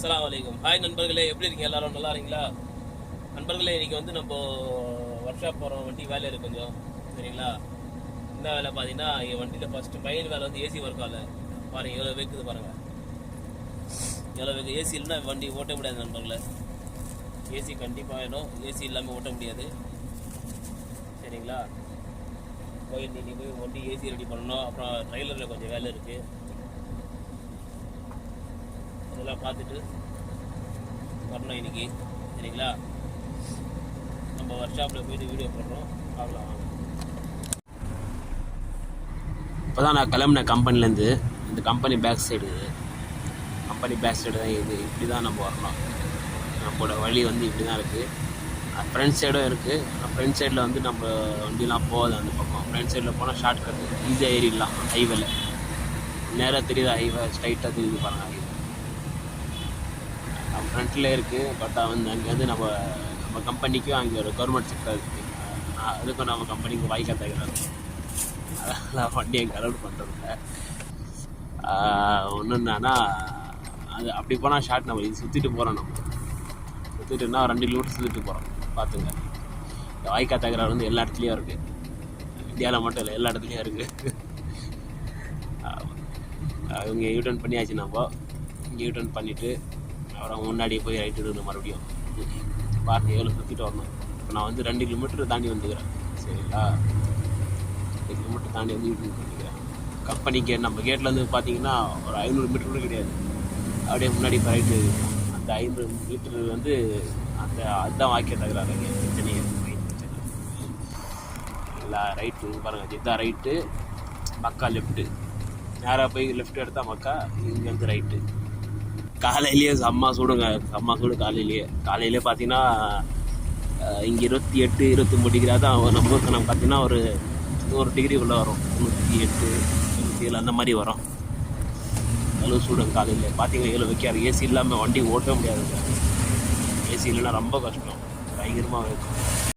அஸ்ஸலாமு அலைக்கும். ஹாய் நண்பர்களே, எப்படி இருக்கீங்க? எல்லாரும் நல்லா இருக்கீங்களா? நண்பர்களே, இன்னைக்கு வந்து நம்ம ஒர்க் ஷாப் போகிறோம். வண்டி வேலை இருக்குது கொஞ்சம், சரிங்களா? என்ன வேலை பார்த்தீங்கன்னா, என் வண்டியில் ஃபஸ்ட்டு மெயின் வேலை வந்து ஏசி ஒர்க் ஆகல. பாருங்கள் எவ்வளோ வைக்குது பாருங்கள், எவ்வளோ வைக்கு. ஏசி இல்லைன்னா வண்டி ஓட்ட முடியாது நண்பர்களே. ஏசி கண்டிப்பாக வேணும், ஏசி இல்லாமல் ஓட்ட முடியாது, சரிங்களா? போய் நீங்கள் போய் வண்டி ஏசி ரெடி பண்ணணும். அப்புறம் ட்ரைலரில் கொஞ்சம் வேலை இருக்குது, அதெல்லாம் பார்த்துட்டு வரணும் இன்னைக்கு, சரிங்களா? நம்ம ஒர்க் ஷாப்பில் போய்ட்டு வீடியோ போடுறோம், பார்க்கலாம் வாங்க. இப்போ தான் நான் கிளம்புனேன் கம்பெனிலேருந்து. இந்த கம்பெனி பேக் சைடு தான் இது. இப்படி தான் நம்ம வரணும். நம்மளோட வழி வந்து இப்படி தான் இருக்குது. ஃப்ரண்ட் சைடும் இருக்குது. ஃப்ரண்ட் சைடில் வந்து நம்ம வண்டிலாம் போகாது அந்த பக்கம். ஃப்ரண்ட் சைடில் போனால் ஷார்ட் கட்டு ஈஸியாக ஏறிடலாம். ஹைவேல நேராக தெரியுது, ஹைவே ஸ்ட்ரைட்டாக தெரியுது பாருங்கள். ஹைவே ஃப்ரண்ட்டில் இருக்குது. பட் வந்து அங்கேருந்து நம்ம கம்பெனிக்கும் அங்கே ஒரு கவர்மெண்ட் செக்டர் இருக்குது. அதுக்கும் நம்ம கம்பெனிக்கு வாய்க்கா தகுறாரு. அதெல்லாம் வண்டி எங்கள் அலோட் பண்ணுறதில்ல. ஒன்று என்னன்னா, அது அப்படி போனால் ஷார்ட் நம்ம இது சுற்றிட்டு போகிறோம். நம்ம சுற்றிட்டுன்னா 2 கிலோமீட்டர் சுற்றிட்டு போகிறோம். பார்த்துங்க, இந்த வாய்க்கா தகராறு வந்து எல்லா இடத்துலையும் இருக்குது. இந்தியாவில் மட்டும் இல்லை, எல்லா இடத்துலையும் இருக்குது. இங்கே யூட்டர்ன் பண்ணியாச்சு. நம்ம இங்கே யூட்டர்ன் பண்ணிவிட்டு அப்புறம் முன்னாடி போய் ரைட் எடுக்கணும். மறுபடியும் பாருங்கள் எவ்வளோ சுற்றிட்டு வரணும். இப்போ நான் வந்து 2 கிலோமீட்டர் தாண்டி வந்துக்கிறேன், சரிங்களா? 2 கிலோமீட்டர் தாண்டி வந்து யூட்டர்ன் பண்ணிக்கிறேன். கம்பெனிக்கு நம்ம கேட்லேருந்து பார்த்தீங்கன்னா ஒரு 500 மீட்டர் கூட கிடையாது. அப்படியே முன்னாடி இப்போ ரைட்டு அந்த 500 மீட்டர் வந்து அதுதான் வாக்கிய தகுறாங்க. பிரச்சனையே பிரச்சனை இல்லை. ரைட்டு பாருங்கள், இதுதான் ரைட்டு. மக்கா லெஃப்ட்டு. நேராக போய் லெஃப்ட் எடுத்தால் மக்கா, இங்கேருந்து ரைட்டு. காலையிலேயே செம்ம சூடுங்க, செம்ம சூடு. காலையிலே பார்த்தீங்கன்னா இங்கே 28 29 டிகிரி தான். நம்ம ஊருக்கு நம்ம பார்த்தீங்கன்னா ஒரு 1 டிகிரி உள்ளே வரும். 98 97 அந்த மாதிரி வரும். அவ்வளோ சூடுங்க காலையில். பார்த்தீங்கன்னா எவ்வளோ வைக்காது. ஏசி இல்லாமல் வண்டி ஓட்ட முடியாதுங்க. ஏசி இல்லைன்னா ரொம்ப கஷ்டம், பயங்கரமாக இருக்கும்.